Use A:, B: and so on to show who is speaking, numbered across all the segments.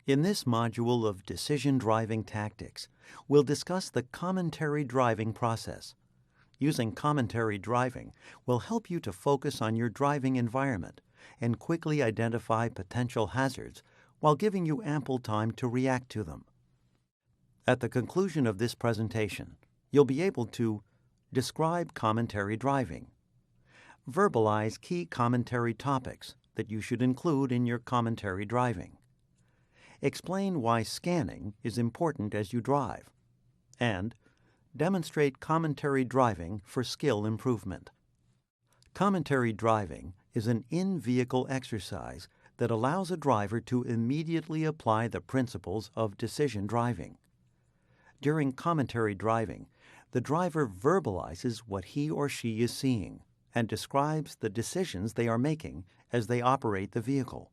A: In this module of Decision Driving Tactics, we'll discuss the commentary driving process. Using commentary driving will help you to focus on your driving environment and quickly identify potential hazards while giving you ample time to react to them. At the conclusion of this presentation, you'll be able to describe commentary driving, verbalize key commentary topics that you should include in your commentary driving, explain why scanning is important as you drive, and demonstrate commentary driving for skill improvement. Commentary driving is an in-vehicle exercise that allows a driver to immediately apply the principles of decision driving. During commentary driving, the driver verbalizes what he or she is seeing and describes the decisions they are making as they operate the vehicle.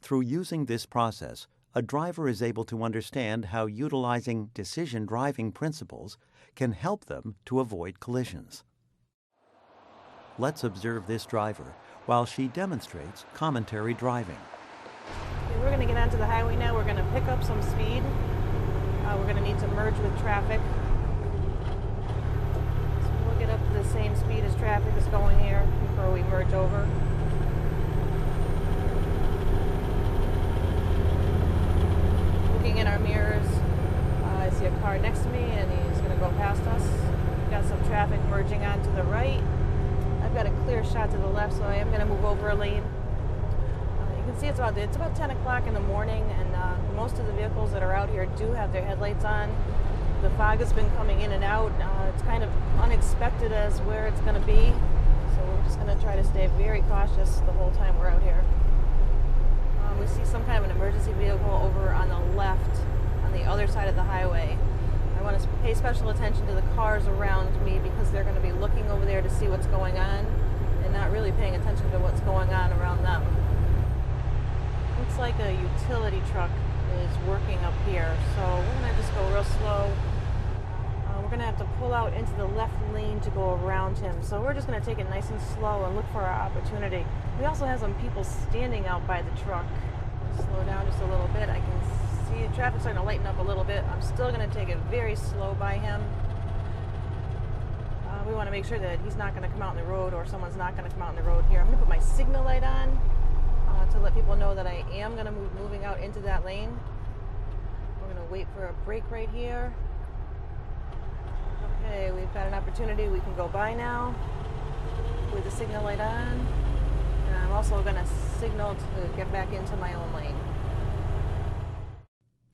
A: Through using this process, a driver is able to understand how utilizing decision driving principles can help them to avoid collisions. Let's observe this driver while she demonstrates commentary driving.
B: Okay, we're going to get onto the highway now. We're going to pick up some speed. We're going to need to merge with traffic. So we'll get up to the same speed as traffic is going here before we merge over. Looking in our mirrors, I see a car next to me and he's going to go past us. We've got some traffic merging on to the right. I've got a clear shot to the left, so I am going to move over a lane. You can see it's about 10 o'clock in the morning, and most of the vehicles that are out here do have their headlights on. The fog has been coming in and out. It's kind of unexpected as where it's going to be, so we're just going to try to stay very cautious the whole time we're out here. We see some kind of an emergency vehicle over on the left, on the other side of the highway. I want to pay special attention to the cars around me because they're going to be looking over there to see what's going on and not really paying attention to what's going on around them. Looks like a utility truck is working up here, so we're going to just go real slow. We're going to have to pull out into the left lane to go around him, so we're just going to take it nice and slow and look for our opportunity. We also have some people standing out by the truck. Slow down just a little bit. I can see the traffic starting to lighten up a little bit. I'm still going to take it very slow by him. We want to make sure that he's not going to come out in the road or someone's not going to come out in the road here. I'm going to put my signal light on to let people know that I am going to be moving out into that lane. We're going to wait for a break right here. Okay, we've got an opportunity. We can go by now with the signal light on. And I'm also going to signal to get back into my own lane.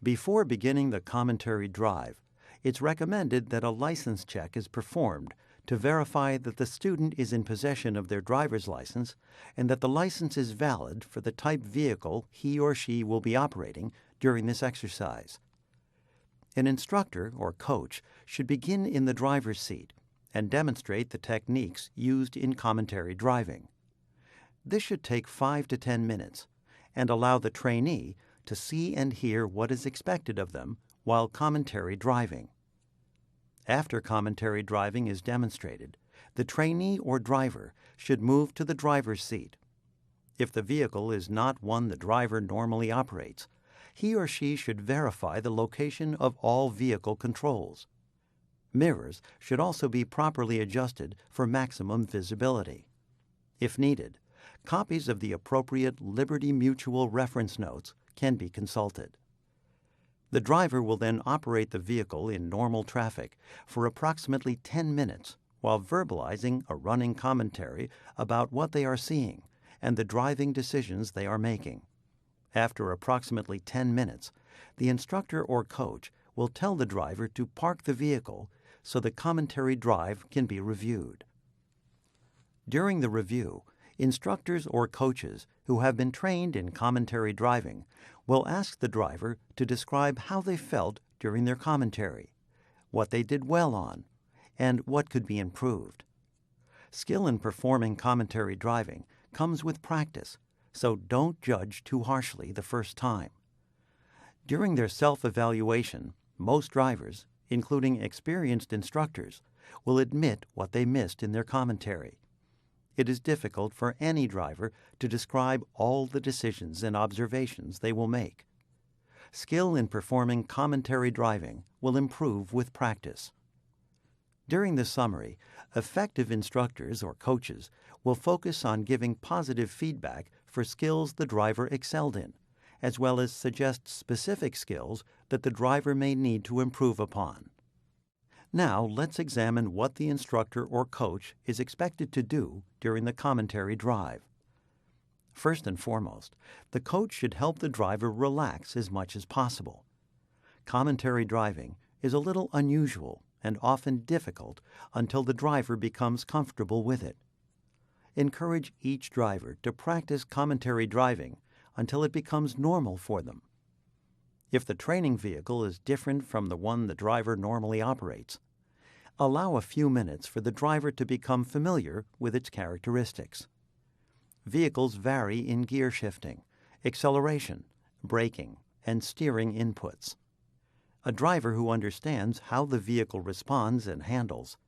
A: Before beginning the commentary drive, it's recommended that a license check is performed to verify that the student is in possession of their driver's license and that the license is valid for the type vehicle he or she will be operating during this exercise. An instructor or coach should begin in the driver's seat and demonstrate the techniques used in commentary driving. This should take 5 to 10 minutes and allow the trainee to see and hear what is expected of them while commentary driving. After commentary driving is demonstrated, the trainee or driver should move to the driver's seat. If the vehicle is not one the driver normally operates, he or she should verify the location of all vehicle controls. Mirrors should also be properly adjusted for maximum visibility. If needed, copies of the appropriate Liberty Mutual reference notes can be consulted. The driver will then operate the vehicle in normal traffic for approximately 10 minutes while verbalizing a running commentary about what they are seeing and the driving decisions they are making. After approximately 10 minutes, the instructor or coach will tell the driver to park the vehicle so the commentary drive can be reviewed. During the review, instructors or coaches who have been trained in commentary driving will ask the driver to describe how they felt during their commentary, what they did well on, and what could be improved. Skill in performing commentary driving comes with practice, so don't judge too harshly the first time. During their self-evaluation, most drivers, including experienced instructors, will admit what they missed in their commentary. It is difficult for any driver to describe all the decisions and observations they will make. Skill in performing commentary driving will improve with practice. During the summary, effective instructors or coaches will focus on giving positive feedback for skills the driver excelled in, as well as suggest specific skills that the driver may need to improve upon. Now, let's examine what the instructor or coach is expected to do during the commentary drive. First and foremost, the coach should help the driver relax as much as possible. Commentary driving is a little unusual and often difficult until the driver becomes comfortable with it. Encourage each driver to practice commentary driving until it becomes normal for them. If the training vehicle is different from the one the driver normally operates, allow a few minutes for the driver to become familiar with its characteristics. Vehicles vary in gear shifting, acceleration, braking, and steering inputs. A driver who understands how the vehicle responds and handles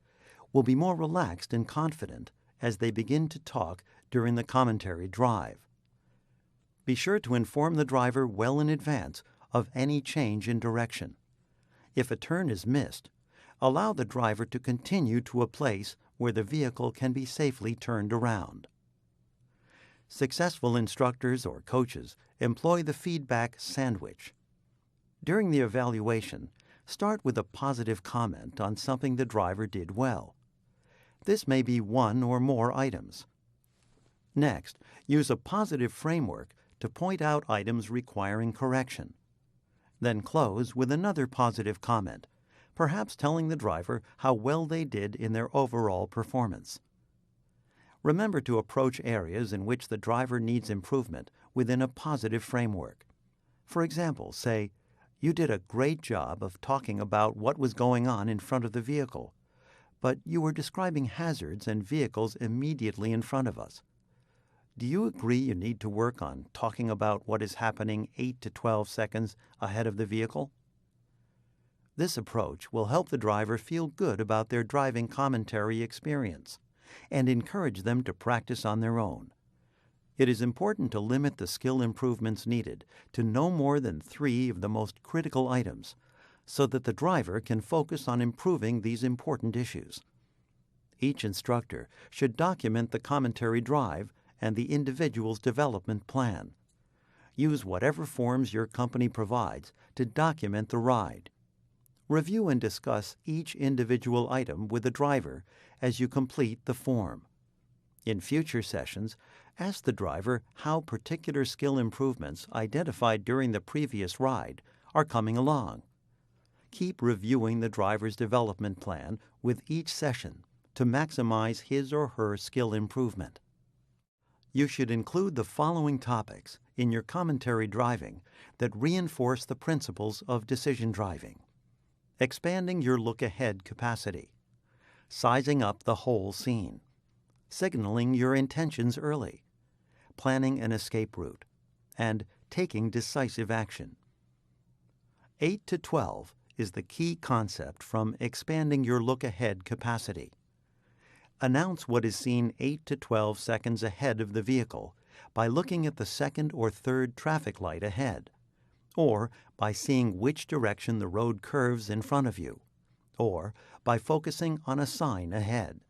A: will be more relaxed and confident as they begin to talk during the commentary drive. Be sure to inform the driver well in advance of any change in direction. If a turn is missed, allow the driver to continue to a place where the vehicle can be safely turned around. Successful instructors or coaches employ the feedback sandwich. During the evaluation, start with a positive comment on something the driver did well. This may be one or more items. Next, use a positive framework to point out items requiring correction. Then close with another positive comment, perhaps telling the driver how well they did in their overall performance. Remember to approach areas in which the driver needs improvement within a positive framework. For example, say, "You did a great job of talking about what was going on in front of the vehicle, but you were describing hazards and vehicles immediately in front of us. Do you agree you need to work on talking about what is happening 8 to 12 seconds ahead of the vehicle?" This approach will help the driver feel good about their driving commentary experience and encourage them to practice on their own. It is important to limit the skill improvements needed to no more than 3 of the most critical items so that the driver can focus on improving these important issues. Each instructor should document the commentary drive and the individual's development plan. Use whatever forms your company provides to document the ride. Review and discuss each individual item with the driver as you complete the form. In future sessions, ask the driver how particular skill improvements identified during the previous ride are coming along. Keep reviewing the driver's development plan with each session to maximize his or her skill improvement. You should include the following topics in your commentary driving that reinforce the principles of decision driving: expanding your look-ahead capacity, sizing up the whole scene, signaling your intentions early, planning an escape route, and taking decisive action. 8 to 12 is the key concept from expanding your look-ahead capacity. Announce what is seen 8 to 12 seconds ahead of the vehicle by looking at the second or third traffic light ahead, or by seeing which direction the road curves in front of you, or by focusing on a sign ahead.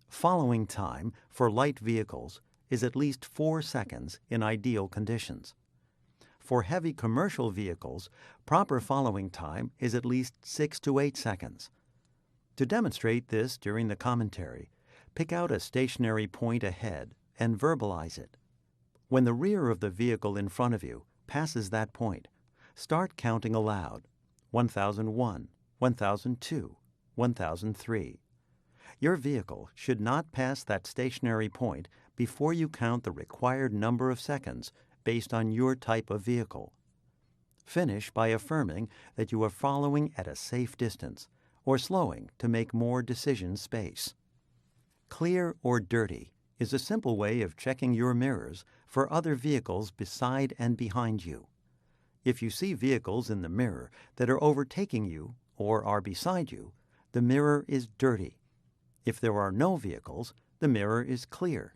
A: Following time for light vehicles is at least 4 seconds in ideal conditions. For heavy commercial vehicles, proper following time is at least 6 to 8 seconds. To demonstrate this during the commentary, pick out a stationary point ahead and verbalize it. When the rear of the vehicle in front of you passes that point, start counting aloud: 1001, 1002, 1003. Your vehicle should not pass that stationary point before you count the required number of seconds based on your type of vehicle. Finish by affirming that you are following at a safe distance or slowing to make more decision space. Clear or dirty is a simple way of checking your mirrors for other vehicles beside and behind you. If you see vehicles in the mirror that are overtaking you or are beside you, the mirror is dirty. If there are no vehicles, the mirror is clear.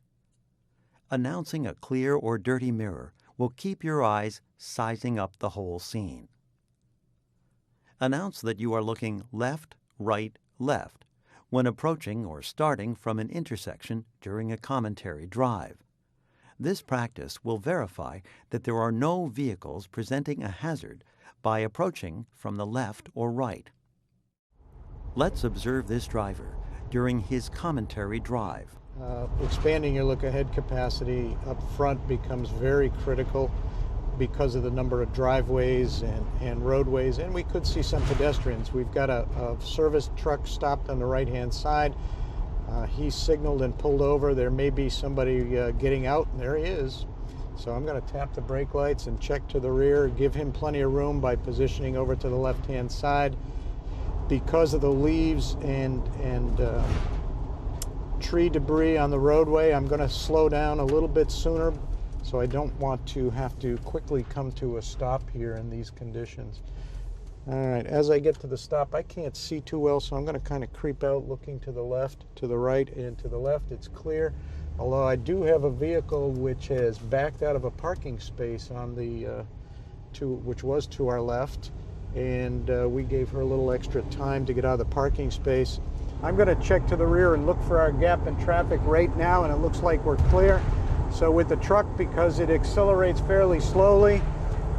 A: Announcing a clear or dirty mirror will keep your eyes sizing up the whole scene. Announce that you are looking left, right, left when approaching or starting from an intersection during a commentary drive. This practice will verify that there are no vehicles presenting a hazard by approaching from the left or right. Let's observe this driver during his commentary drive.
C: Expanding your look-ahead capacity up front becomes very critical because of the number of driveways and roadways, and we could see some pedestrians. We've got a service truck stopped on the right-hand side. He signaled and pulled over. There may be somebody getting out, and there he is. So I'm going to tap the brake lights and check to the rear, give him plenty of room by positioning over to the left-hand side. Because of the leaves and tree debris on the roadway, I'm going to slow down a little bit sooner, so I don't want to have to quickly come to a stop here in these conditions. All right, as I get to the stop, I can't see too well, so I'm going to kind of creep out looking to the left, to the right, and to the left. It's clear, although I do have a vehicle which has backed out of a parking space on the which was to our left, and we gave her a little extra time to get out of the parking space. I'm going to check to the rear and look for our gap in traffic right now, and it looks like we're clear. So with the truck, because it accelerates fairly slowly,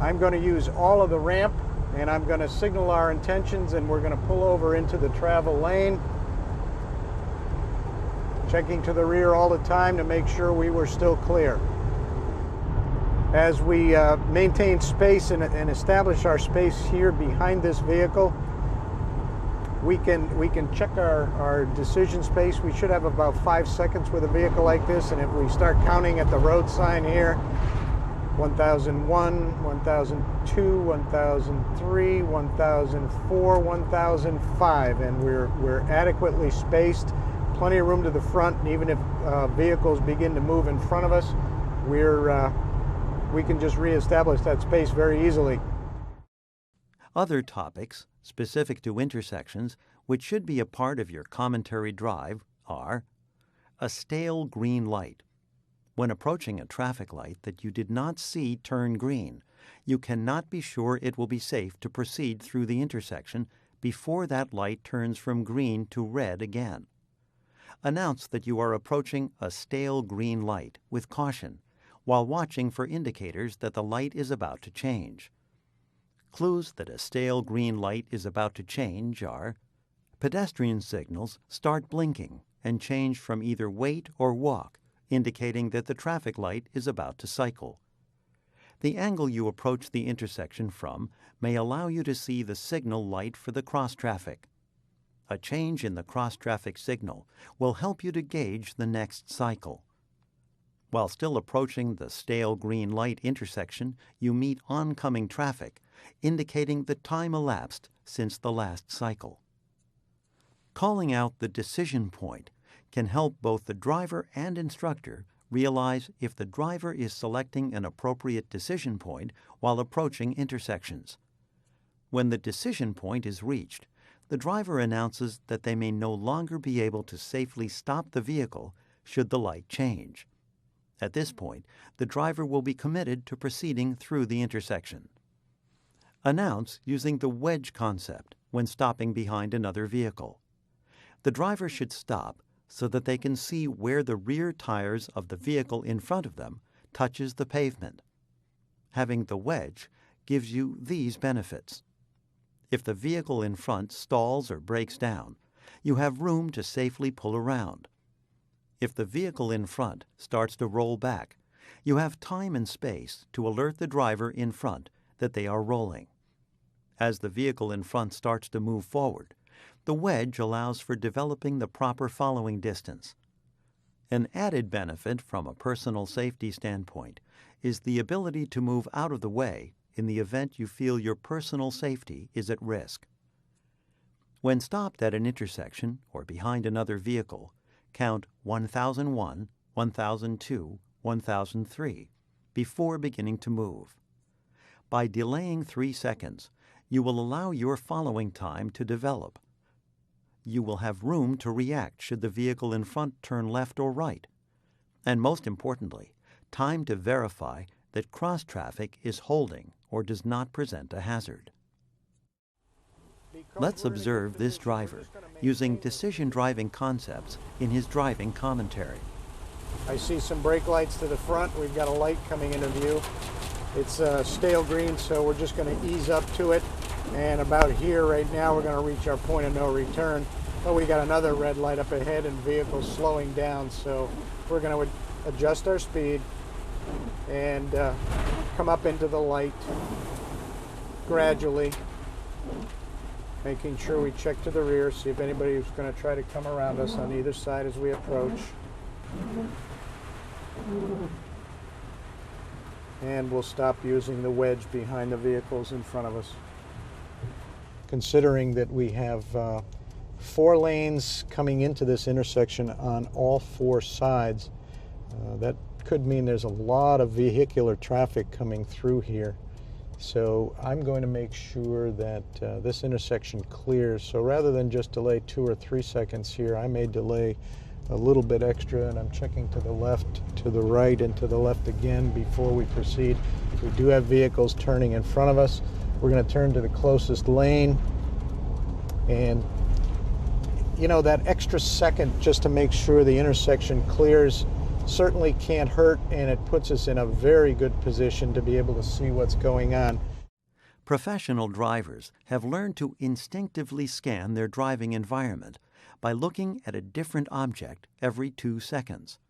C: I'm going to use all of the ramp, and I'm going to signal our intentions, and we're going to pull over into the travel lane. Checking to the rear all the time to make sure we were still clear. As we maintain space and establish our space here behind this vehicle, we can check our decision space. We should have about 5 seconds with a vehicle like this, and if we start counting at the road sign here, 1001, 1002, 1003, 1004, 1005, and we're adequately spaced, plenty of room to the front, and even if vehicles begin to move in front of us, we can just reestablish that space very easily.
A: Other topics specific to intersections which should be a part of your commentary drive are a stale green light. When approaching a traffic light that you did not see turn green, you cannot be sure it will be safe to proceed through the intersection before that light turns from green to red again. Announce that you are approaching a stale green light with caution while watching for indicators that the light is about to change. Clues that a stale green light is about to change are pedestrian signals start blinking and change from either wait or walk, indicating that the traffic light is about to cycle. The angle you approach the intersection from may allow you to see the signal light for the cross-traffic. A change in the cross-traffic signal will help you to gauge the next cycle. While still approaching the stale green light intersection, you meet oncoming traffic, indicating the time elapsed since the last cycle. Calling out the decision point can help both the driver and instructor realize if the driver is selecting an appropriate decision point while approaching intersections. When the decision point is reached, the driver announces that they may no longer be able to safely stop the vehicle should the light change. At this point, the driver will be committed to proceeding through the intersection. Announce using the wedge concept when stopping behind another vehicle. The driver should stop so that they can see where the rear tires of the vehicle in front of them touches the pavement. Having the wedge gives you these benefits. If the vehicle in front stalls or breaks down, you have room to safely pull around. If the vehicle in front starts to roll back, you have time and space to alert the driver in front that they are rolling. As the vehicle in front starts to move forward, the wedge allows for developing the proper following distance. An added benefit from a personal safety standpoint is the ability to move out of the way in the event you feel your personal safety is at risk. When stopped at an intersection or behind another vehicle, count 1001, 1002, 1003 before beginning to move. By delaying 3 seconds, you will allow your following time to develop. You will have room to react should the vehicle in front turn left or right. And most importantly, time to verify that cross traffic is holding or does not present a hazard. Let's observe this driver using decision driving concepts in his driving commentary.
C: I see some brake lights to the front. We've got a light coming into view. It's stale green, so we're just going to ease up to it. And about here right now, we're going to reach our point of no return. But we got another red light up ahead and vehicles slowing down. So we're going to adjust our speed and come up into the light gradually, making sure we check to the rear, see if anybody's going to try to come around us on either side as we approach. And we'll stop using the wedge behind the vehicles in front of us. Considering that we have 4 lanes coming into this intersection on all 4 sides, that could mean there's a lot of vehicular traffic coming through here. So I'm going to make sure that this intersection clears. So rather than just delay 2 or 3 seconds here, I may delay a little bit extra, and I'm checking to the left, to the right, and to the left again before we proceed. We do have vehicles turning in front of us. We're going to turn to the closest lane, and you know, that extra second just to make sure the intersection clears certainly can't hurt, and it puts us in a very good position to be able to see what's going on.
A: Professional drivers have learned to instinctively scan their driving environment by looking at a different object every 2 seconds.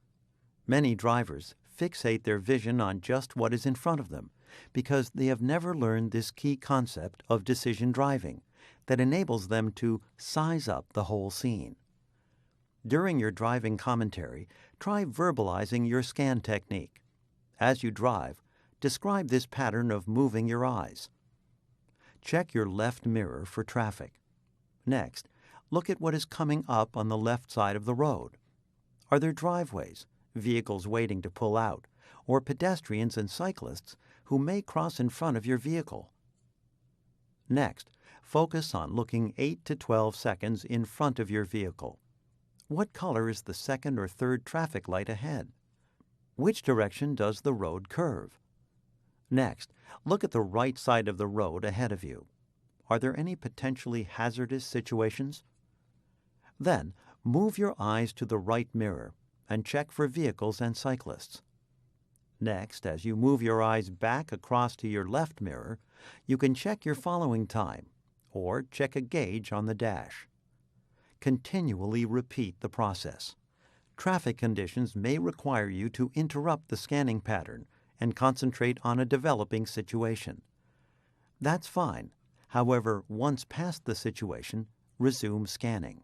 A: Many drivers fixate their vision on just what is in front of them because they have never learned this key concept of decision driving that enables them to size up the whole scene. During your driving commentary, try verbalizing your scan technique. As you drive, describe this pattern of moving your eyes. Check your left mirror for traffic. Next, look at what is coming up on the left side of the road. Are there driveways, vehicles waiting to pull out, or pedestrians and cyclists who may cross in front of your vehicle? Next, focus on looking 8 to 12 seconds in front of your vehicle. What color is the second or third traffic light ahead? Which direction does the road curve? Next, look at the right side of the road ahead of you. Are there any potentially hazardous situations? Then, move your eyes to the right mirror and check for vehicles and cyclists. Next, as you move your eyes back across to your left mirror, you can check your following time or check a gauge on the dash. Continually repeat the process. Traffic conditions may require you to interrupt the scanning pattern and concentrate on a developing situation. That's fine. However, once past the situation, resume scanning.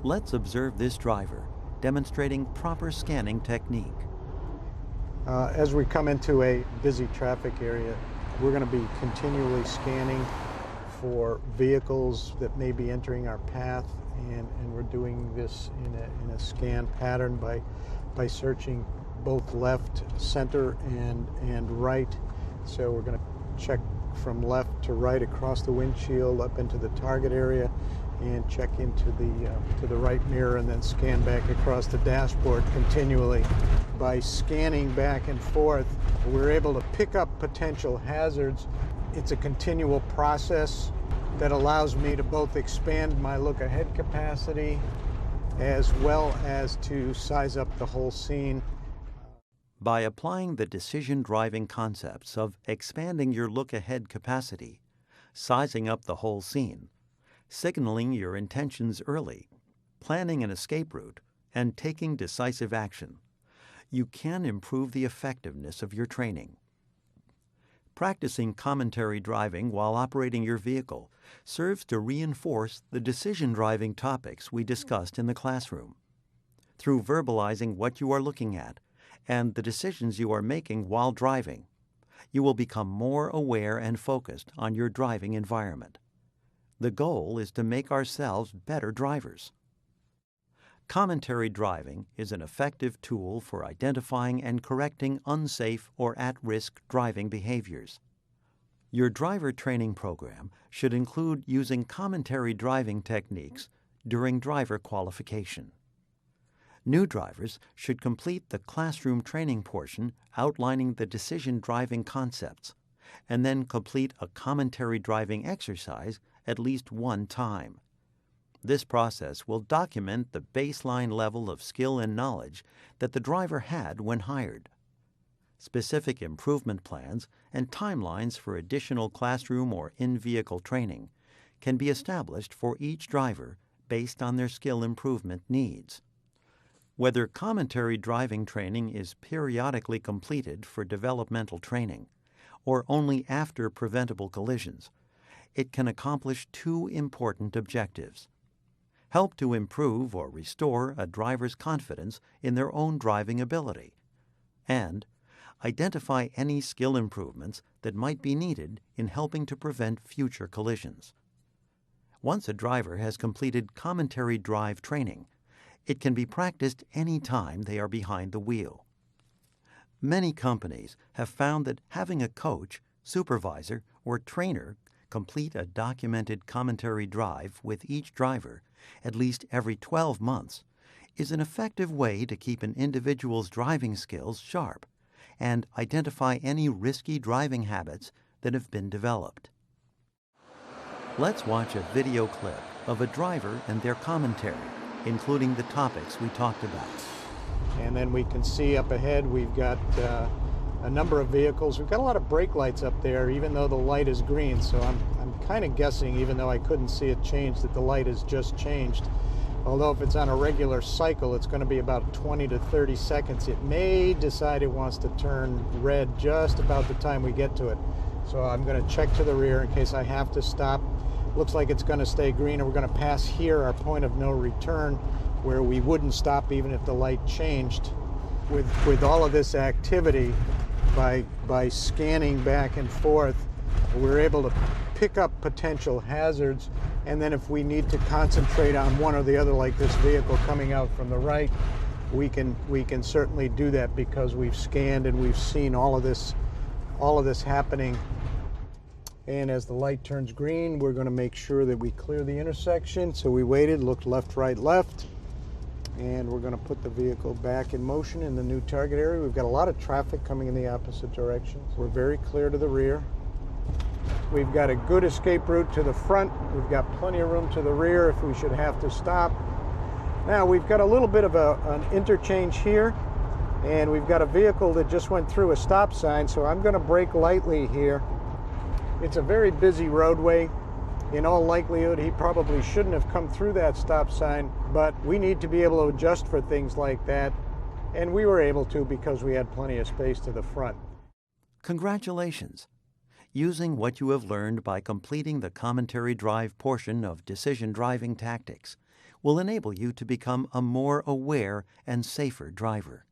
A: Let's observe this driver demonstrating proper scanning technique.
C: As we come into a busy traffic area, we're going to be continually scanning for vehicles that may be entering our path, and we're doing this in a scan pattern by searching both left, center, and right. So we're going to check from left to right across the windshield up into the target area, and check into the right mirror, and then scan back across the dashboard continually. By scanning back and forth, we're able to pick up potential hazards. It's a continual process that allows me to both expand my look-ahead capacity as well as to size up the whole scene.
A: By applying the decision driving concepts of expanding your look-ahead capacity, sizing up the whole scene, signaling your intentions early, planning an escape route, and taking decisive action, you can improve the effectiveness of your training. Practicing commentary driving while operating your vehicle serves to reinforce the decision driving topics we discussed in the classroom. Through verbalizing what you are looking at and the decisions you are making while driving, you will become more aware and focused on your driving environment. The goal is to make ourselves better drivers. Commentary driving is an effective tool for identifying and correcting unsafe or at-risk driving behaviors. Your driver training program should include using commentary driving techniques during driver qualification. New drivers should complete the classroom training portion outlining the decision driving concepts, and then complete a commentary driving exercise at least one time. This process will document the baseline level of skill and knowledge that the driver had when hired. Specific improvement plans and timelines for additional classroom or in-vehicle training can be established for each driver based on their skill improvement needs. Whether commentary driving training is periodically completed for developmental training or only after preventable collisions, it can accomplish two important objectives: help to improve or restore a driver's confidence in their own driving ability, and identify any skill improvements that might be needed in helping to prevent future collisions. Once a driver has completed commentary drive training, it can be practiced any time they are behind the wheel. Many companies have found that having a coach, supervisor, or trainer complete a documented commentary drive with each driver at least every 12 months is an effective way to keep an individual's driving skills sharp and identify any risky driving habits that have been developed. Let's watch a video clip of a driver and their commentary, including the topics we talked about.
C: And then we can see up ahead we've got a number of vehicles. We've got a lot of brake lights up there, even though the light is green. So I'm kind of guessing, even though I couldn't see it change, that the light has just changed. Although if it's on a regular cycle, it's going to be about 20 to 30 seconds. It may decide it wants to turn red just about the time we get to it. So I'm going to check to the rear in case I have to stop. Looks like it's going to stay green, and we're going to pass here, our point of no return, where we wouldn't stop even if the light changed. With all of this activity, by scanning back and forth, we're able to pick up potential hazards, and then if we need to concentrate on one or the other, like this vehicle coming out from the right, we can certainly do that because we've scanned and we've seen all of this happening. And as the light turns green, we're going to make sure that we clear the intersection. So we waited, looked left, right, left, and we're going to put the vehicle back in motion in the new target area. We've got a lot of traffic coming in the opposite direction. We're very clear to the rear. We've got a good escape route to the front. We've got plenty of room to the rear if we should have to stop. Now we've got a little bit of an interchange here, and we've got a vehicle that just went through a stop sign, so I'm going to brake lightly here. It's a very busy roadway. In all likelihood, he probably shouldn't have come through that stop sign, but we need to be able to adjust for things like that, and we were able to because we had plenty of space to the front.
A: Congratulations! Using what you have learned by completing the commentary drive portion of decision driving tactics will enable you to become a more aware and safer driver.